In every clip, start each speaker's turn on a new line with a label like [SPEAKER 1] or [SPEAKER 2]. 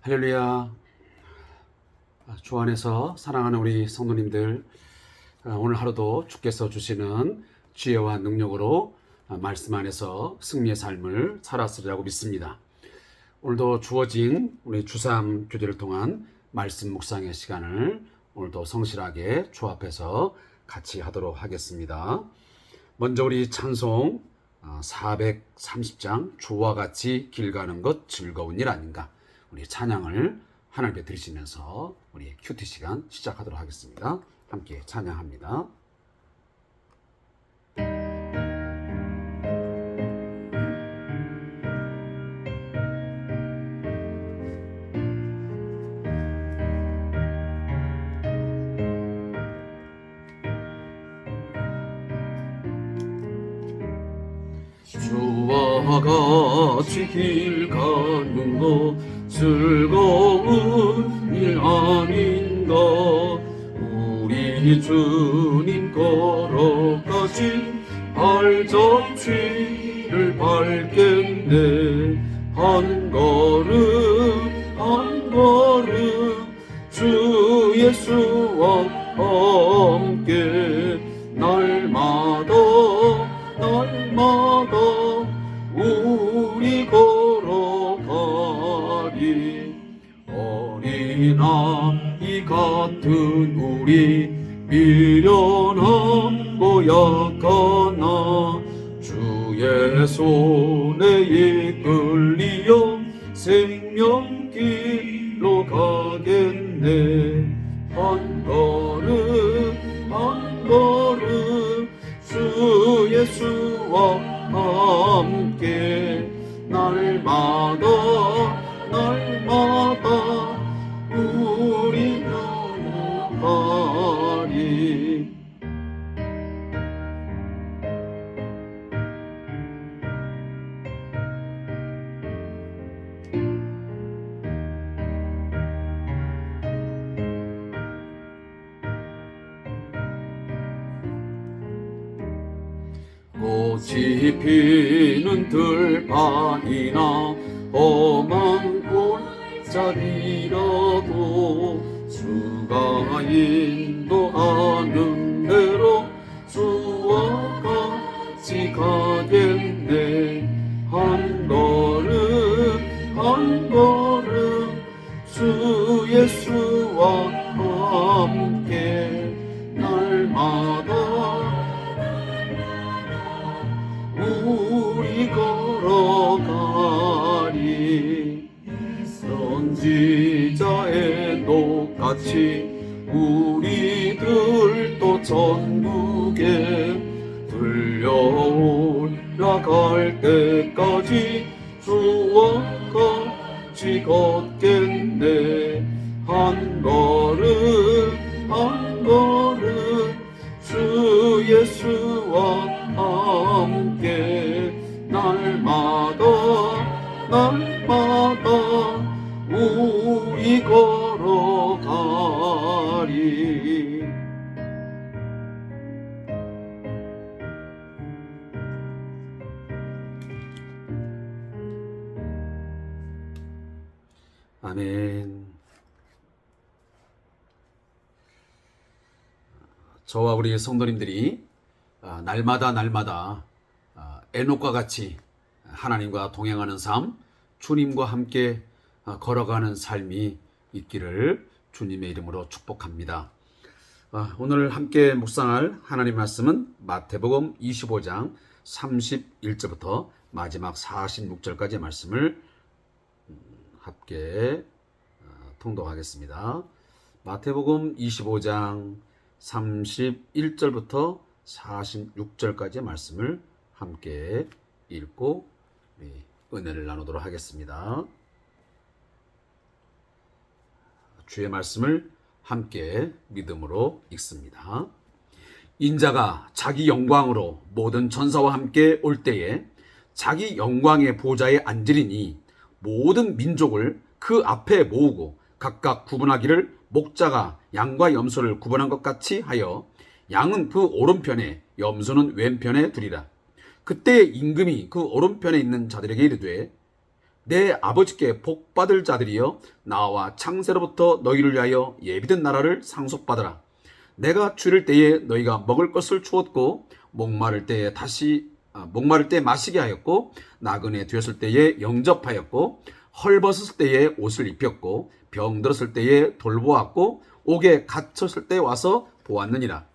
[SPEAKER 1] 할렐루야. 주 안에서 사랑하는 우리 성도님들, 오늘 하루도 주께서 주시는 지혜와 능력으로 말씀 안에서 승리의 삶을 살았으리라고 믿습니다. 오늘도 주어진 우리 주삼 교제를 통한 말씀 묵상의 시간을 오늘도 성실하게 주 앞에서 같이 하도록 하겠습니다. 먼저 우리 찬송 430장 주와 같이 길 가는 것 즐거운 일 아닌가, 우리 찬양을 하나님께 드리시면서 우리 큐티 시간 시작하도록 하겠습니다. 함께 찬양합니다. 주와 같이 길 가는 것 즐거운 일 아닌가, 우리 주님 걸어가신 발자취를 밟겠네. 한 걸음 한 걸음 주 예수와 함께 날마다 우리 걸어가리. 어린아이 같은 우리 미련하고 약하나 주의 손에 이끌리어 생명길로 가겠네. 한 걸음 한 걸음 주 예수와 함께 날마다 우리 걸어가리. 꽃이 피는 들판이나 험한 골짜기라도 주가 인도하는 대로 주와 같이 가겠네. 한 걸음 한 걸음 주 예수와 함께 날마다 우리 걸어가리. 선지자의 녹같이 우리들도 천국에 들려올라갈 때까지 주와 같이 걷겠네. 한 걸음 한 걸음 주 예수와 함께 날마다 우리 걸어가리. 아멘. 저와 우리 성도님들이 날마다 에녹과 같이 하나님과 동행하는 삶, 주님과 함께 걸어가는 삶이 있기를 주님의 이름으로 축복합니다. 오늘 함께 묵상할 하나님 말씀은 마태복음 25장 31절부터 마지막 46절까지의 말씀을 함께 통독하겠습니다. 마태복음 25장 31절부터 46절까지의 말씀을 함께 읽고 은혜를 나누도록 하겠습니다. 주의 말씀을 함께 믿음으로 읽습니다. 인자가 자기 영광으로 모든 천사와 함께 올 때에 자기 영광의 보좌에 앉으리니 모든 민족을 그 앞에 모으고 각각 구분하기를 목자가 양과 염소를 구분한 것 같이 하여 양은 그 오른편에 염소는 왼편에 두리라. 그때 임금이 그 오른편에 있는 자들에게 이르되 내 아버지께 복받을 자들이여 나와 창세로부터 너희를 위하여 예비된 나라를 상속받으라. 내가 줄일 때에 너희가 먹을 것을 주었고 목마를 때 마시게 하였고 나그네 되었을 때에 영접하였고 헐벗었을 때에 옷을 입혔고 병들었을 때에 돌보았고 옥에 갇혔을 때에 와서 보았느니라.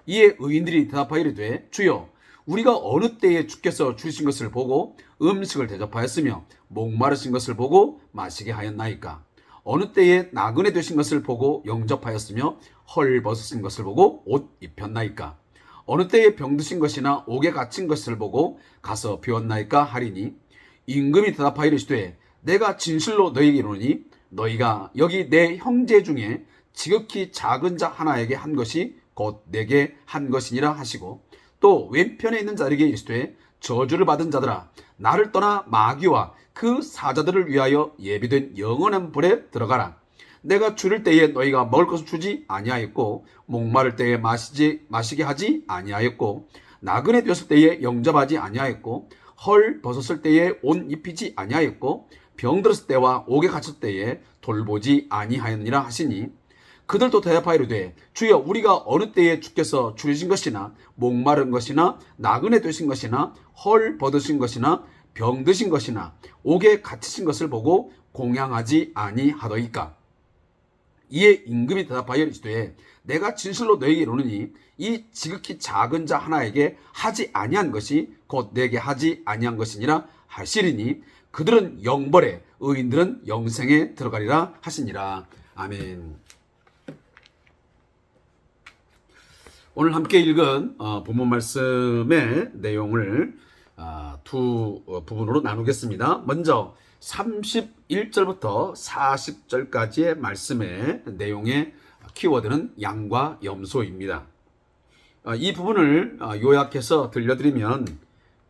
[SPEAKER 1] 이에 의인들이 대답하여 이르되 주여 우리가 어느 때에 주께서 주신 것을 보고 음식을 대접하였으며 목마르신 것을 보고 마시게 하였나이까? 어느 때에 나그네 되신 것을 보고 영접하였으며 헐벗으신 것을 보고 옷 입혔나이까? 어느 때에 병드신 것이나 옥에 갇힌 것을 보고 가서 비웠나이까 하리니 임금이 대답하여 이르시되 내가 진실로 너희에게 이르노니 너희가 여기 내 형제 중에 지극히 작은 자 하나에게 한 것이 곧 내게 한 것이니라 하시고 또 왼편에 있는 자에게 이르시되 저주를 받은 자들아 나를 떠나 마귀와 그 사자들을 위하여 예비된 영원한 불에 들어가라. 내가 줄일 때에 너희가 먹을 것을 주지 아니하였고 목마를 때에 마시게 하지 아니하였고 나그네 되었을 때에 영접하지 아니하였고 헐 벗었을 때에 옷 입히지 아니하였고 병들었을 때와 옥에 갇혔을 때에 돌보지 아니하였느니라 하시니 그들도 대답하여 이르되 주여 우리가 어느 때에 주께서 줄이신 것이나 목마른 것이나 나그네 되신 것이나 헐 벗으신 것이나 병드신 것이나 옥에 갇히신 것을 보고 공양하지 아니하더이까? 이에 임금이 대답하여 이르시되 내가 진실로 너에게 이르노니 이 지극히 작은 자 하나에게 하지 아니한 것이 곧 내게 하지 아니한 것이니라 하시리니 그들은 영벌에 의인들은 영생에 들어가리라 하시니라. 아멘. 오늘 함께 읽은 본문 말씀의 내용을 두 부분으로 나누겠습니다. 먼저 31절부터 40절까지의 말씀의 내용의 키워드는 양과 염소입니다. 이 부분을 요약해서 들려드리면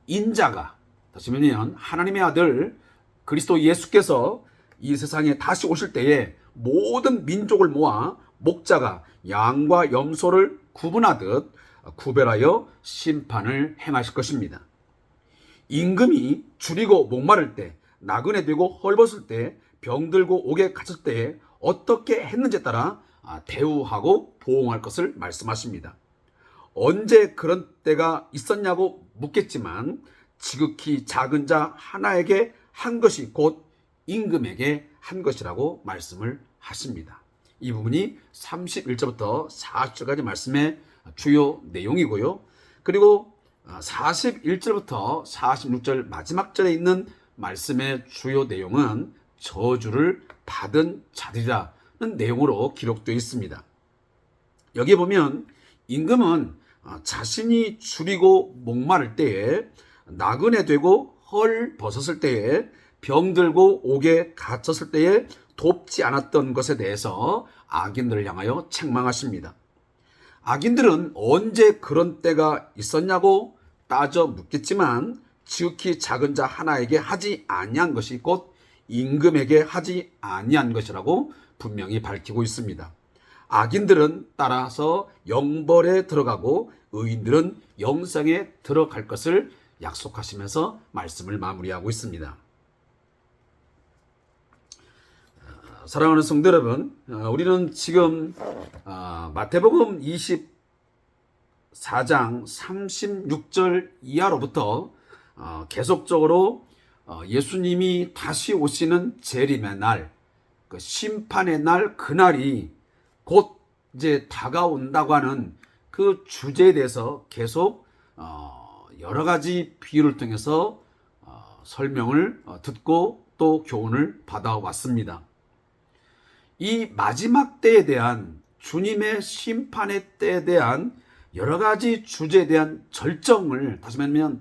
[SPEAKER 1] 인자가, 다시 말하면 하나님의 아들 그리스도 예수께서 이 세상에 다시 오실 때에 모든 민족을 모아 목자가 양과 염소를 구분하듯 구별하여 심판을 행하실 것입니다. 임금이 줄이고 목마를 때, 나그네 되고 헐벗을 때, 병들고 옥에 갇혔을 때에 어떻게 했는지에 따라 대우하고 보응할 것을 말씀하십니다. 언제 그런 때가 있었냐고 묻겠지만 지극히 작은 자 하나에게 한 것이 곧 임금에게 한 것이라고 말씀을 하십니다. 이 부분이 31절부터 40절까지 말씀의 주요 내용이고요. 그리고 41절부터 46절 마지막 절에 있는 말씀의 주요 내용은 저주를 받은 자들이라는 내용으로 기록되어 있습니다. 여기 보면 임금은 자신이 줄이고 목마를 때에, 나그네 되고 헐 벗었을 때에, 병들고 옥에 갇혔을 때에 돕지 않았던 것에 대해서 악인들을 향하여 책망하십니다. 악인들은 언제 그런 때가 있었냐고 따져 묻겠지만 지극히 작은 자 하나에게 하지 아니한 것이 곧 임금에게 하지 아니한 것이라고 분명히 밝히고 있습니다. 악인들은 따라서 영벌에 들어가고 의인들은 영생에 들어갈 것을 약속하시면서 말씀을 마무리하고 있습니다. 사랑하는 성도 여러분, 우리는 지금 마태복음 24장 36절 이하로부터 계속적으로 예수님이 다시 오시는 재림의 날, 그 심판의 날, 그날이 곧 이제 다가온다고 하는 그 주제에 대해서 계속 여러 가지 비유를 통해서 설명을 듣고 또 교훈을 받아왔습니다. 이 마지막 때에 대한 주님의 심판의 때에 대한 여러 가지 주제에 대한 절정을, 다시 말하면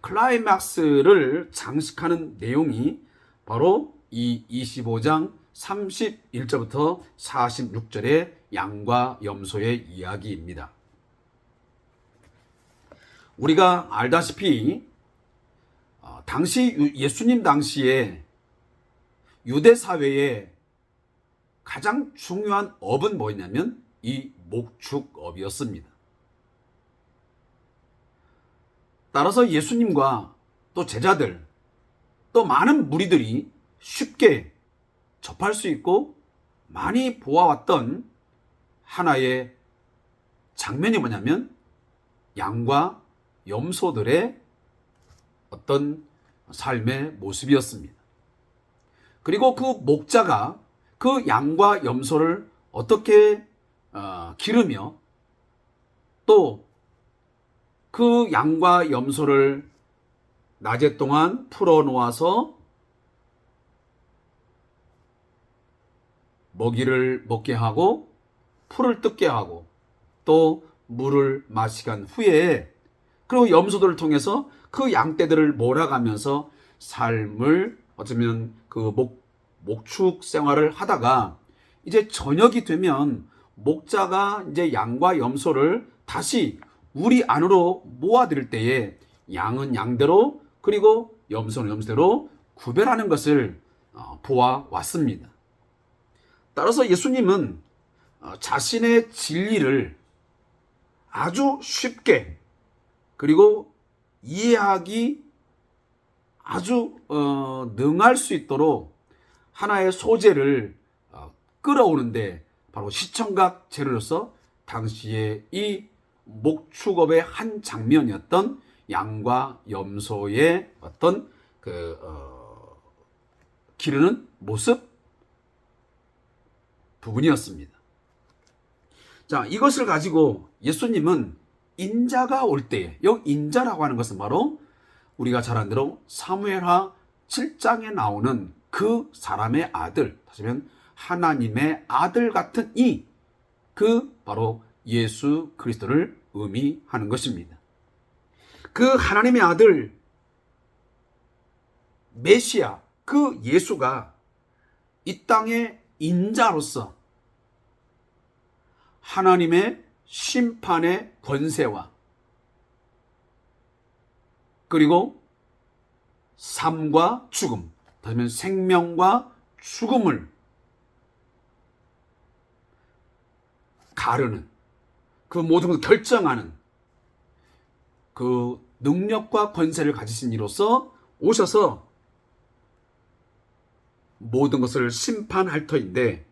[SPEAKER 1] 클라이막스를 장식하는 내용이 바로 이 25장 31절부터 46절의 양과 염소의 이야기입니다. 우리가 알다시피 당시 예수님 당시에 유대 사회에 가장 중요한 업은 뭐였냐면 이 목축업이었습니다. 따라서 예수님과 또 제자들, 또 많은 무리들이 쉽게 접할 수 있고 많이 보아왔던 하나의 장면이 뭐냐면 양과 염소들의 어떤 삶의 모습이었습니다. 그리고 그 목자가 그 양과 염소를 어떻게 기르며 또 그 양과 염소를 낮에 동안 풀어놓아서 먹이를 먹게 하고 풀을 뜯게 하고 또 물을 마시게 한 후에 그리고 염소들을 통해서 그 양떼들을 몰아가면서 삶을 어쩌면 그 목축 생활을 하다가 이제 저녁이 되면 목자가 이제 양과 염소를 다시 우리 안으로 모아들일 때에 양은 양대로 그리고 염소는 염소대로 구별하는 것을 보아왔습니다. 따라서 예수님은 자신의 진리를 아주 쉽게 그리고 이해하기 아주 능할 수 있도록 하나의 소재를 끌어오는데 바로 시청각 재료로서 당시에 이 목축업의 한 장면이었던 양과 염소의 어떤 기르는 모습 부분이었습니다. 자, 이것을 가지고 예수님은 인자가 올 때에, 여기 인자라고 하는 것은 바로 우리가 잘 아는 대로 사무엘하 7장에 나오는 그 사람의 아들, 다시 말하면 하나님의 아들 같은 바로 예수 그리스도를 의미하는 것입니다. 그 하나님의 아들 메시아, 그 예수가 이 땅의 인자로서 하나님의 심판의 권세와 그리고 삶과 죽음, 다시 말하면 생명과 죽음을 가르는 그 모든 것을 결정하는 그 능력과 권세를 가지신 이로서 오셔서 모든 것을 심판할 터인데,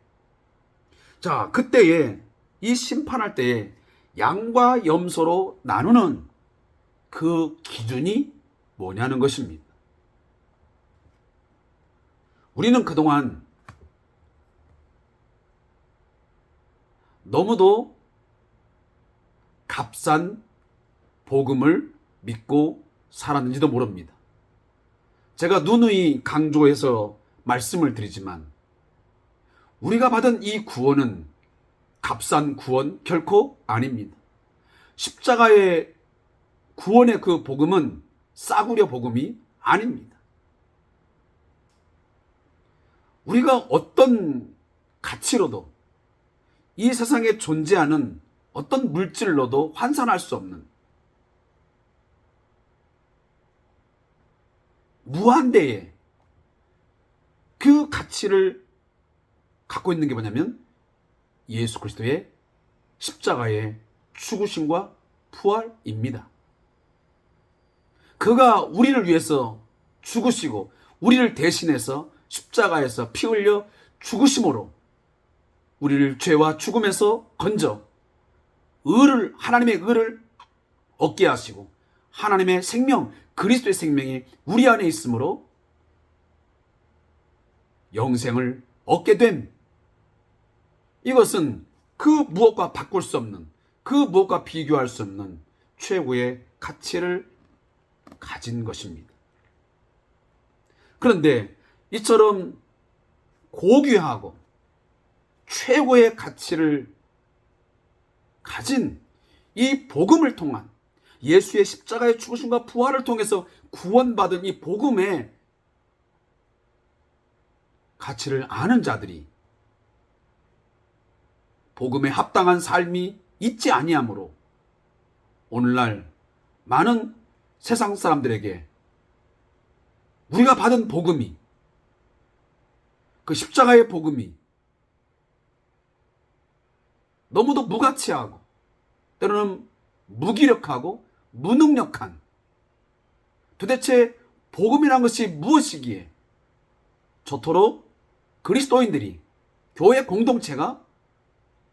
[SPEAKER 1] 자, 그때에 이 심판할 때에 양과 염소로 나누는 그 기준이 뭐냐는 것입니다. 우리는 그동안 너무도 값싼 복음을 믿고 살았는지도 모릅니다. 제가 누누이 강조해서 말씀을 드리지만 우리가 받은 이 구원은 값싼 구원 결코 아닙니다. 십자가의 구원의 그 복음은 싸구려 복음이 아닙니다. 우리가 어떤 가치로도 이 세상에 존재하는 어떤 물질로도 환산할 수 없는 무한대의 그 가치를 갖고 있는 게 뭐냐면 예수 그리스도의 십자가의 죽으심과 부활입니다. 그가 우리를 위해서 죽으시고 우리를 대신해서 십자가에서 피 흘려 죽으심으로 우리를 죄와 죽음에서 건져 하나님의 의를 얻게 하시고 하나님의 생명, 그리스도의 생명이 우리 안에 있으므로 영생을 얻게 된, 이것은 그 무엇과 바꿀 수 없는, 그 무엇과 비교할 수 없는 최고의 가치를 가진 것입니다. 그런데 이처럼 고귀하고 최고의 가치를 가진 이 복음을 통한, 예수의 십자가의 죽으심과 부활을 통해서 구원받은 이 복음의 가치를 아는 자들이 복음에 합당한 삶이 있지 아니하므로 오늘날 많은 세상 사람들에게 우리가 받은 복음이, 그 십자가의 복음이 너무도 무가치하고 때로는 무기력하고 무능력한, 도대체 복음이란 것이 무엇이기에 저토록 그리스도인들이 교회 공동체가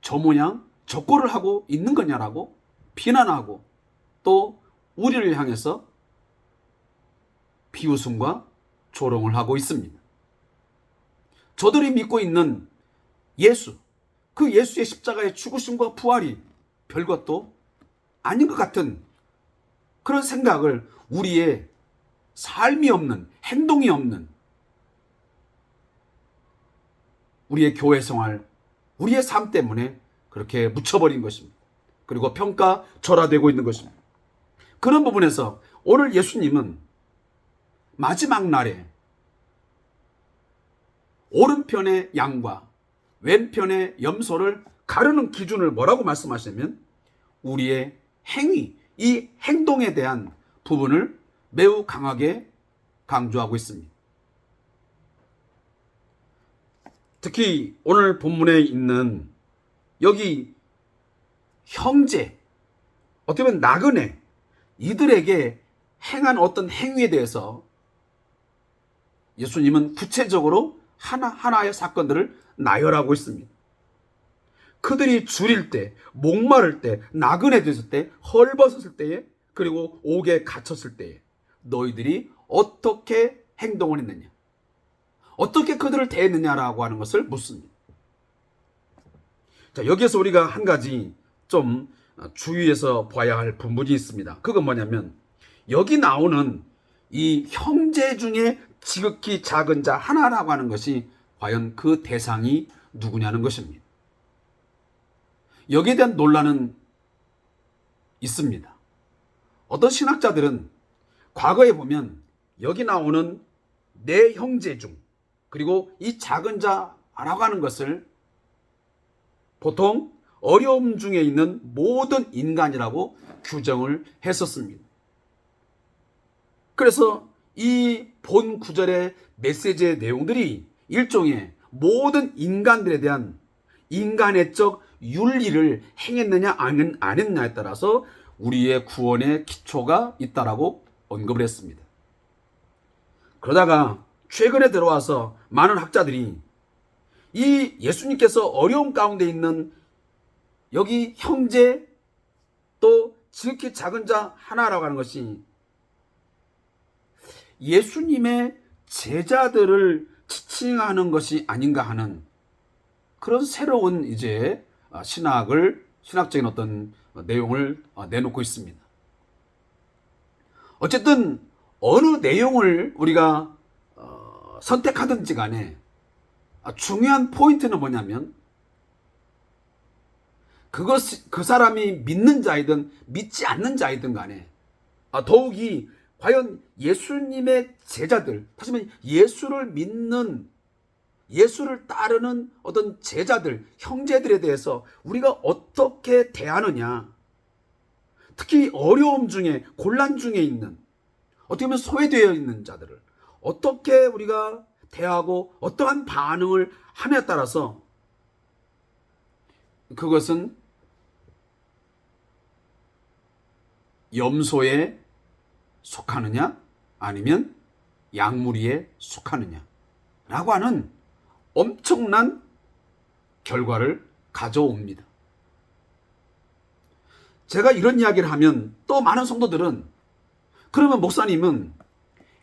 [SPEAKER 1] 저 모양 저 꼴을 하고 있는 거냐라고 비난하고 또 우리를 향해서 비웃음과 조롱을 하고 있습니다. 저들이 믿고 있는 예수, 그 예수의 십자가의 죽으심과 부활이 별것도 아닌 것 같은 그런 생각을 우리의 삶이 없는, 행동이 없는 우리의 교회 생활, 우리의 삶 때문에 그렇게 묻혀버린 것입니다. 그리고 평가절하되고 있는 것입니다. 그런 부분에서 오늘 예수님은 마지막 날에 오른편의 양과 왼편의 염소를 가르는 기준을 뭐라고 말씀하시냐면 우리의 행위, 이 행동에 대한 부분을 매우 강하게 강조하고 있습니다. 특히 오늘 본문에 있는 여기 형제, 어떻게 보면 나그네, 이들에게 행한 어떤 행위에 대해서 예수님은 구체적으로 하나하나의 사건들을 나열하고 있습니다. 그들이 줄일 때, 목마를 때, 나그네 됐을 때, 헐벗었을 때에, 그리고 옥에 갇혔을 때에 너희들이 어떻게 행동을 했느냐, 어떻게 그들을 대했느냐라고 하는 것을 묻습니다. 자, 여기에서 우리가 한 가지 좀 주의해서 봐야 할 부분이 있습니다. 그건 뭐냐면 여기 나오는 이 형제 중에 지극히 작은 자 하나라고 하는 것이 과연 그 대상이 누구냐는 것입니다. 여기에 대한 논란은 있습니다. 어떤 신학자들은 과거에 보면 여기 나오는 네 형제 중 그리고 이 작은 자라고 하는 것을 보통 어려움 중에 있는 모든 인간이라고 규정을 했었습니다. 그래서 이 본 구절의 메시지의 내용들이 일종의 모든 인간들에 대한 인간의적 윤리를 행했느냐 안 했느냐에 따라서 우리의 구원의 기초가 있다라고 언급을 했습니다. 그러다가 최근에 들어와서 많은 학자들이 이 예수님께서 어려움 가운데 있는 여기 형제 또 지극히 작은 자 하나라고 하는 것이 예수님의 제자들을 지칭하는 것이 아닌가 하는 그런 새로운 이제 신학적인 어떤 내용을 내놓고 있습니다. 어쨌든 어느 내용을 우리가 선택하든지 간에 중요한 포인트는 뭐냐면 그 사람이 믿는 자이든 믿지 않는 자이든 간에 더욱이 과연 예수님의 제자들, 다시 말하면 예수를 믿는, 예수를 따르는 어떤 제자들, 형제들에 대해서 우리가 어떻게 대하느냐, 특히 어려움 중에, 곤란 중에 있는, 어떻게 보면 소외되어 있는 자들을 어떻게 우리가 대하고 어떠한 반응을 하느냐에 따라서 그것은 염소에 속하느냐 아니면 양무리에 속하느냐 라고 하는 엄청난 결과를 가져옵니다. 제가 이런 이야기를 하면 또 많은 성도들은 그러면 목사님은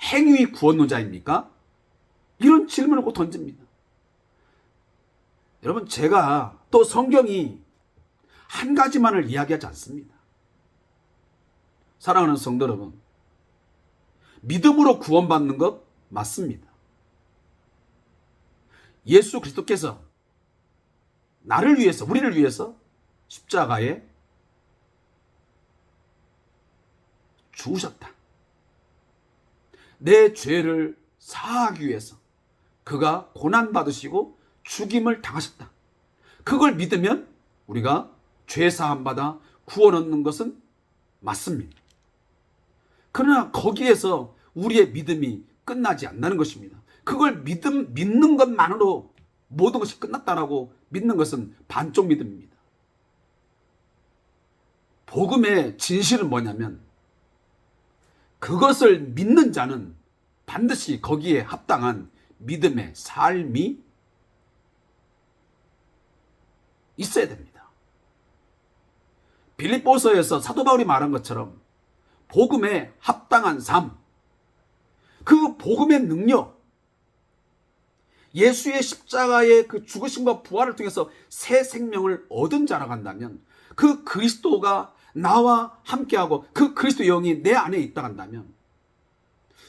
[SPEAKER 1] 행위 구원론자입니까? 이런 질문을 꼭 던집니다. 여러분, 제가 또 성경이 한 가지만을 이야기하지 않습니다. 사랑하는 성도 여러분, 믿음으로 구원받는 것 맞습니다. 예수 그리스도께서 나를 위해서, 우리를 위해서 십자가에 죽으셨다. 내 죄를 사하기 위해서 그가 고난받으시고 죽임을 당하셨다. 그걸 믿으면 우리가 죄 사함 받아 구원 얻는 것은 맞습니다. 그러나 거기에서 우리의 믿음이 끝나지 않는다는 것입니다. 그걸 믿는 것만으로 모든 것이 끝났다라고 믿는 것은 반쪽 믿음입니다. 복음의 진실은 뭐냐면 그것을 믿는 자는 반드시 거기에 합당한 믿음의 삶이 있어야 됩니다. 빌립보서에서 사도 바울이 말한 것처럼 복음에 합당한 삶, 그 복음의 능력, 예수의 십자가의 그 죽으심과 부활을 통해서 새 생명을 얻은 자라고 한다면, 그 그리스도가 나와 함께하고 그 그리스도 영이 내 안에 있다 한다면,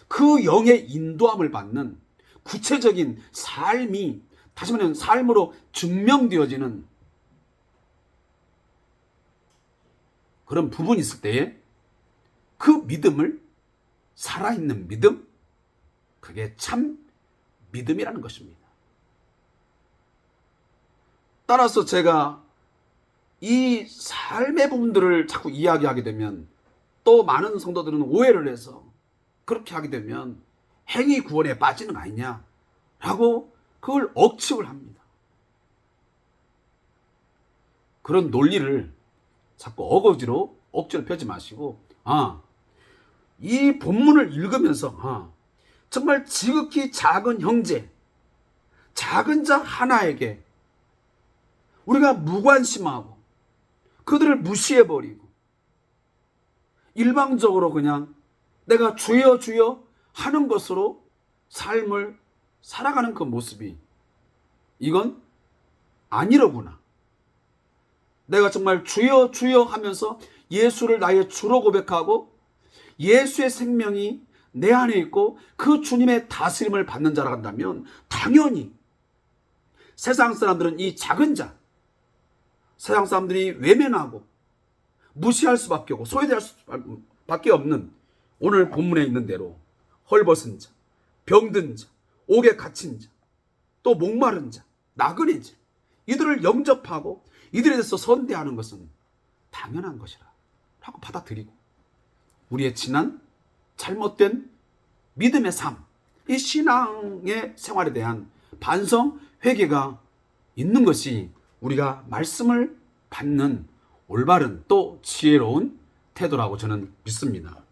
[SPEAKER 1] 그 영의 인도함을 받는 구체적인 삶이, 다시 말하면 삶으로 증명되어지는 그런 부분이 있을 때에 그 믿음을, 살아있는 믿음, 그게 참 믿음이라는 것입니다. 따라서 제가 이 삶의 부분들을 자꾸 이야기하게 되면 또 많은 성도들은 오해를 해서 그렇게 하게 되면 행위 구원에 빠지는 거 아니냐라고 그걸 억측을 합니다. 그런 논리를 자꾸 억지로 펴지 마시고, 이 본문을 읽으면서 정말 지극히 작은 형제, 작은 자 하나에게 우리가 무관심하고 그들을 무시해버리고 일방적으로 그냥 내가 주여 주여 하는 것으로 삶을 살아가는 그 모습이, 이건 아니로구나. 내가 정말 주여 주여 하면서 예수를 나의 주로 고백하고 예수의 생명이 내 안에 있고 그 주님의 다스림을 받는 자라 한다면, 당연히 세상 사람들은 이 작은 자, 세상 사람들이 외면하고 무시할 수밖에 없고 소외될 수밖에 없는, 오늘 본문에 있는 대로 헐벗은 자, 병든 자, 옥에 갇힌 자, 또 목마른 자, 나그네 자, 이들을 영접하고 이들에 대해서 선대하는 것은 당연한 것이라 라고 받아들이고, 우리의 지난 잘못된 믿음의 삶, 이 신앙의 생활에 대한 반성, 회개가 있는 것이 우리가 말씀을 받는 올바른 또 지혜로운 태도라고 저는 믿습니다.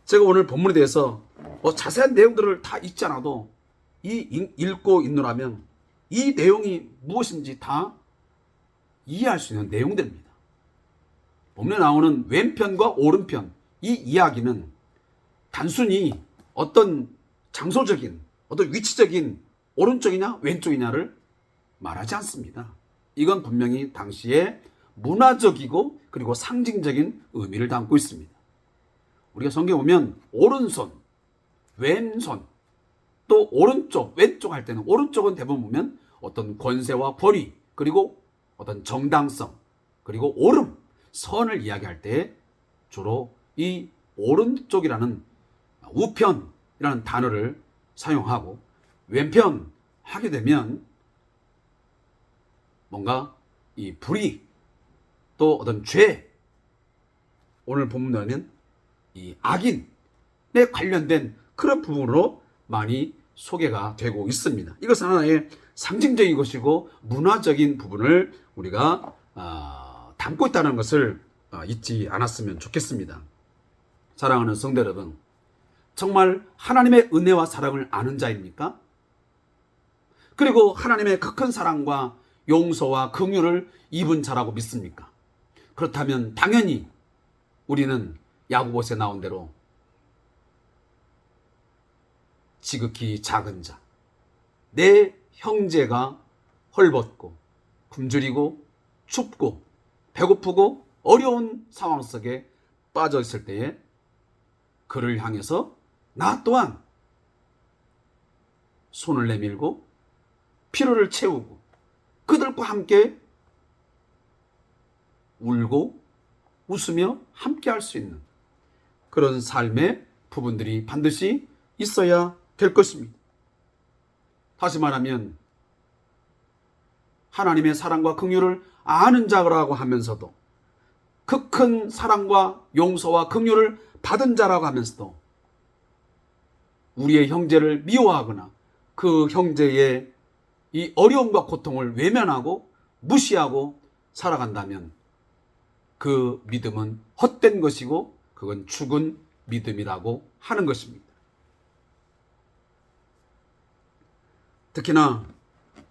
[SPEAKER 1] 제가 오늘 본문에 대해서 자세한 내용들을 다 읽지 않아도 읽고 있노라면 이 내용이 무엇인지 다 이해할 수 있는 내용들입니다. 본문에 나오는 왼편과 오른편, 이 이야기는 단순히 어떤 장소적인, 어떤 위치적인 오른쪽이냐 왼쪽이냐를 말하지 않습니다. 이건 분명히 당시에 문화적이고 그리고 상징적인 의미를 담고 있습니다. 우리가 성경에 보면 오른손, 왼손, 또 오른쪽, 왼쪽 할 때는 오른쪽은 대부분 보면 어떤 권세와 권위, 그리고 어떤 정당성, 그리고 옳음, 선을 이야기할 때 주로 이 오른쪽이라는 우편이라는 단어를 사용하고, 왼편 하게 되면 뭔가 이 불의, 또 어떤 죄, 오늘 본문에는 이 악인에 관련된 그런 부분으로 많이 소개가 되고 있습니다. 이것은 하나의 상징적인 것이고 문화적인 부분을 우리가 담고 있다는 것을 잊지 않았으면 좋겠습니다. 사랑하는 성도 여러분, 정말 하나님의 은혜와 사랑을 아는 자입니까? 그리고 하나님의 그 큰 사랑과 용서와 긍휼을 입은 자라고 믿습니까? 그렇다면 당연히 우리는 야고보서에 나온 대로 지극히 작은 자, 내 형제가 헐벗고 굶주리고 춥고 배고프고 어려운 상황 속에 빠져 있을 때에 그를 향해서 나 또한 손을 내밀고 피로를 채우고 그들과 함께 울고 웃으며 함께 할 수 있는 그런 삶의 부분들이 반드시 있어야 될 것입니다. 다시 말하면 하나님의 사랑과 긍휼을 아는 자라고 하면서도, 그 큰 사랑과 용서와 긍휼을 받은 자라고 하면서도 우리의 형제를 미워하거나 그 형제의 이 어려움과 고통을 외면하고 무시하고 살아간다면 그 믿음은 헛된 것이고 그건 죽은 믿음이라고 하는 것입니다. 특히나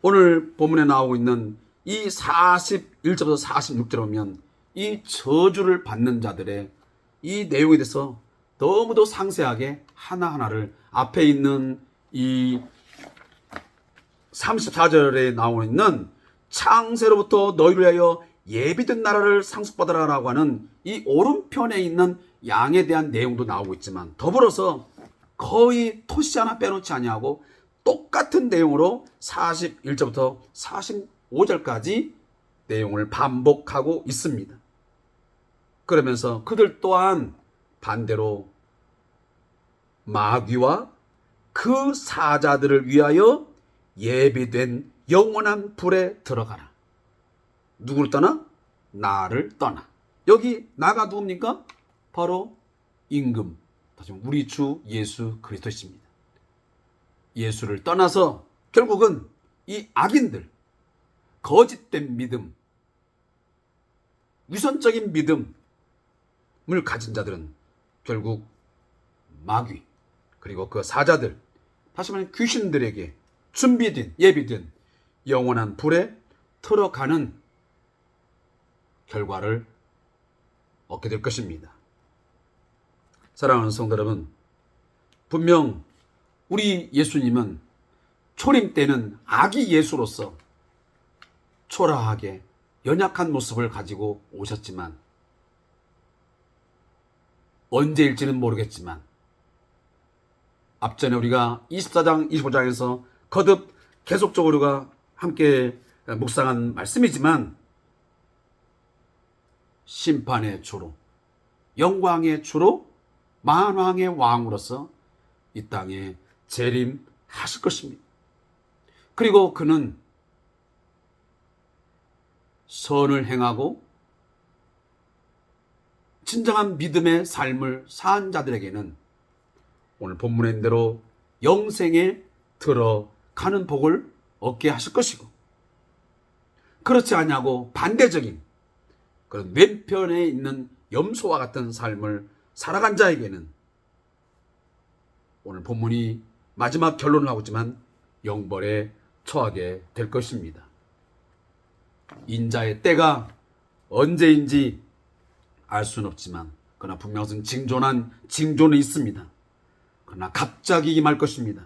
[SPEAKER 1] 오늘 본문에 나오고 있는 이 41절부터 46절에 보면 이 저주를 받는 자들의 이 내용에 대해서 너무도 상세하게 하나하나를 앞에 있는 이 34절에 나오고 있는 창세로부터 너희를 위하여 예비된 나라를 상속받으라 라고 하는 이 오른편에 있는 양에 대한 내용도 나오고 있지만, 더불어서 거의 토시 하나 빼놓지 아니하고 똑같은 내용으로 41절부터 45절까지 내용을 반복하고 있습니다. 그러면서 그들 또한 반대로 마귀와 그 사자들을 위하여 예비된 영원한 불에 들어가라. 누구를 떠나? 나를 떠나. 여기 나가 누굽니까? 바로 임금, 다시 우리 주 예수 그리스도십니다. 예수를 떠나서 결국은 이 악인들, 거짓된 믿음, 위선적인 믿음을 가진 자들은 결국 마귀, 그리고 그 사자들, 다시 말하면 귀신들에게 준비된, 예비된 영원한 불에 들어가는 결과를 얻게 될 것입니다. 사랑하는 성도 여러분, 분명 우리 예수님은 초림 때는 아기 예수로서 초라하게 연약한 모습을 가지고 오셨지만, 언제일지는 모르겠지만 앞전에 우리가 24장 25장에서 거듭 계속적으로가 함께 묵상한 말씀이지만, 심판의 주로, 영광의 주로, 만왕의 왕으로서 이 땅에 재림하실 것입니다. 그리고 그는 선을 행하고 진정한 믿음의 삶을 산 자들에게는 오늘 본문의 있는 대로 영생에 들어가는 복을 얻게 하실 것이고, 그렇지 않냐고 반대적인 그런 왼편에 있는 염소와 같은 삶을 살아간 자에게는 오늘 본문이 마지막 결론을 하고 있지만 영벌에 처하게 될 것입니다. 인자의 때가 언제인지 알 수는 없지만, 그러나 분명 징조는 있습니다. 그러나 갑자기 임할 것입니다.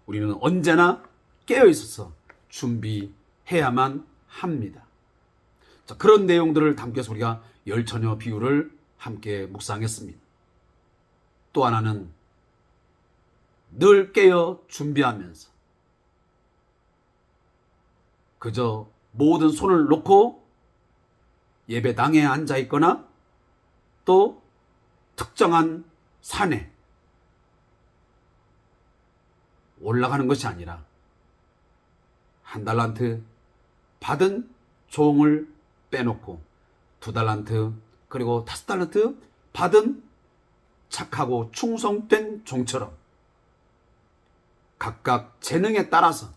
[SPEAKER 1] 우리는 언제나 깨어 있어서 준비해야만 합니다. 자, 그런 내용들을 담겨서 우리가 열처녀 비유를 함께 묵상했습니다. 또 하나는 늘 깨어 준비하면서 그저 모든 손을 놓고 예배당에 앉아 있거나 또 특정한 산에 올라가는 것이 아니라 한 달란트 받은 종을 빼놓고 2달란트 그리고 5달란트 받은 착하고 충성된 종처럼 각각 재능에 따라서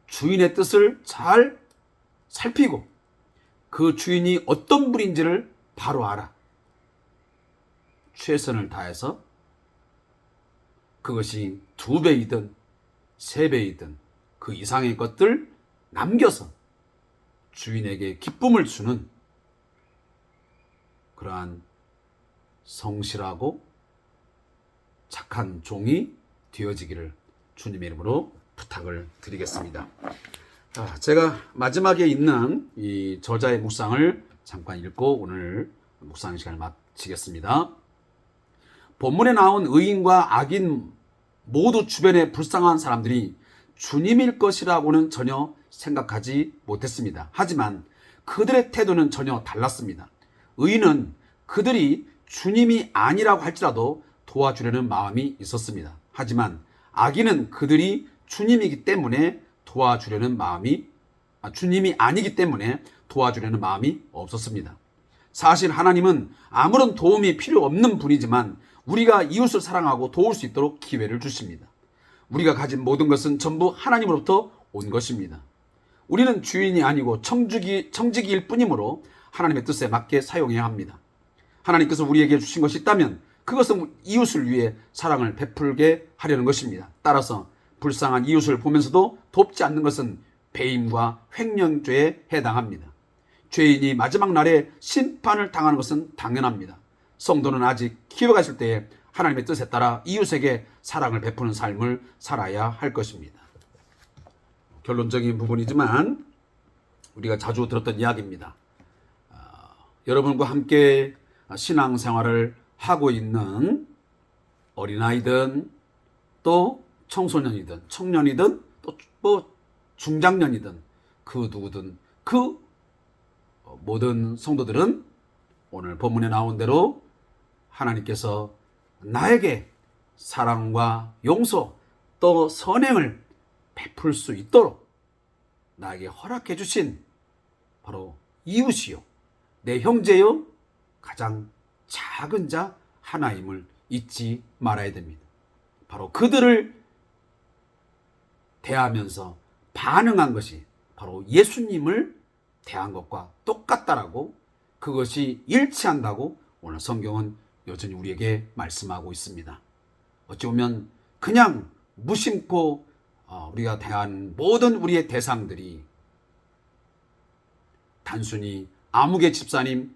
[SPEAKER 1] 주인의 뜻을 잘 살피고 그 주인이 어떤 분인지를 바로 알아 최선을 다해서 그것이 2배이든 3배이든 그 이상의 것들 남겨서 주인에게 기쁨을 주는 그러한 성실하고 착한 종이 되어지기를 주님의 이름으로 부탁을 드리겠습니다. 제가 마지막에 있는 이 저자의 묵상을 잠깐 읽고 오늘 묵상 시간을 마치겠습니다. 본문에 나온 의인과 악인 모두 주변에 불쌍한 사람들이 주님일 것이라고는 전혀 생각하지 못했습니다. 하지만 그들의 태도는 전혀 달랐습니다. 의인은 그들이 주님이 아니라고 할지라도 도와주려는 마음이 있었습니다. 하지만 악인은 그들이 주님이기 때문에 주님이 아니기 때문에 도와주려는 마음이 없었습니다. 사실 하나님은 아무런 도움이 필요 없는 분이지만 우리가 이웃을 사랑하고 도울 수 있도록 기회를 주십니다. 우리가 가진 모든 것은 전부 하나님으로부터 온 것입니다. 우리는 주인이 아니고 청지기일 뿐이므로 하나님의 뜻에 맞게 사용해야 합니다. 하나님께서 우리에게 주신 것이 있다면 그것은 이웃을 위해 사랑을 베풀게 하려는 것입니다. 따라서 불쌍한 이웃을 보면서도 돕지 않는 것은 배임과 횡령죄에 해당합니다. 죄인이 마지막 날에 심판을 당하는 것은 당연합니다. 성도는 아직 기회가 있을 때에 하나님의 뜻에 따라 이웃에게 사랑을 베푸는 삶을 살아야 할 것입니다. 결론적인 부분이지만 우리가 자주 들었던 이야기입니다. 여러분과 함께 신앙생활을 하고 있는 어린아이든 또 청소년이든 청년이든 또 뭐 중장년이든 그 누구든 그 모든 성도들은 오늘 본문에 나온 대로 하나님께서 나에게 사랑과 용서 또 선행을 베풀 수 있도록 나에게 허락해 주신 바로 이웃이요 내 형제요 가장 작은 자 하나임을 잊지 말아야 됩니다. 바로 그들을 대하면서 반응한 것이 바로 예수님을 대한 것과 똑같다라고, 그것이 일치한다고 오늘 성경은 여전히 우리에게 말씀하고 있습니다. 어찌 보면 그냥 무심코 우리가 대한 모든 우리의 대상들이 단순히 아무개 집사님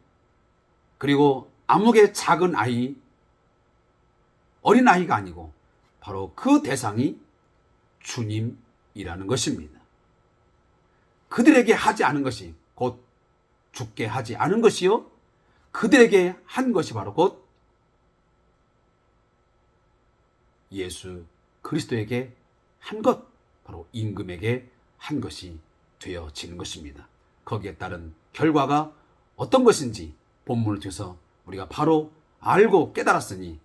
[SPEAKER 1] 그리고 아무개 작은 아이, 어린아이가 아니고 바로 그 대상이 주님이라는 것입니다. 그들에게 하지 않은 것이 곧 죽게 하지 않은 것이요 그들에게 한 것이 바로 곧 예수 그리스도에게 한 것, 바로 임금에게 한 것이 되어지는 것입니다. 거기에 따른 결과가 어떤 것인지 본문을 통해서 우리가 바로 알고 깨달았으니,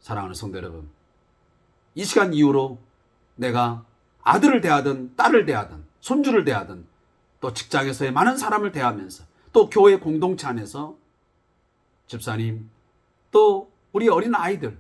[SPEAKER 1] 사랑하는 성도 여러분, 이 시간 이후로 내가 아들을 대하든 딸을 대하든 손주를 대하든 또 직장에서의 많은 사람을 대하면서 또 교회 공동체 안에서 집사님 또 우리 어린 아이들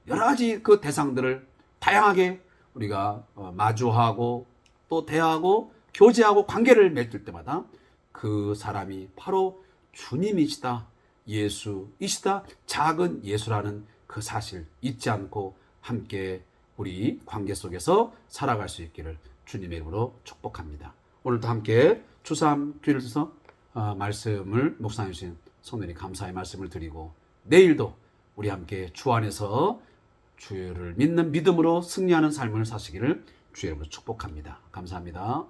[SPEAKER 1] 여러 가지 그 대상들을 다양하게 우리가 마주하고 또 대하고 교제하고 관계를 맺을 때마다 그 사람이 바로 주님이시다, 예수이시다, 작은 예수라는 그 사실 잊지 않고 함께 우리 관계 속에서 살아갈 수 있기를 주님의 이름으로 축복합니다. 오늘도 함께 주삼 귀를 들어서 말씀을 묵상해 주신 성도님 감사의 말씀을 드리고, 내일도 우리 함께 주 안에서 주를 믿는 믿음으로 승리하는 삶을 사시기를 주의 이름으로 축복합니다. 감사합니다.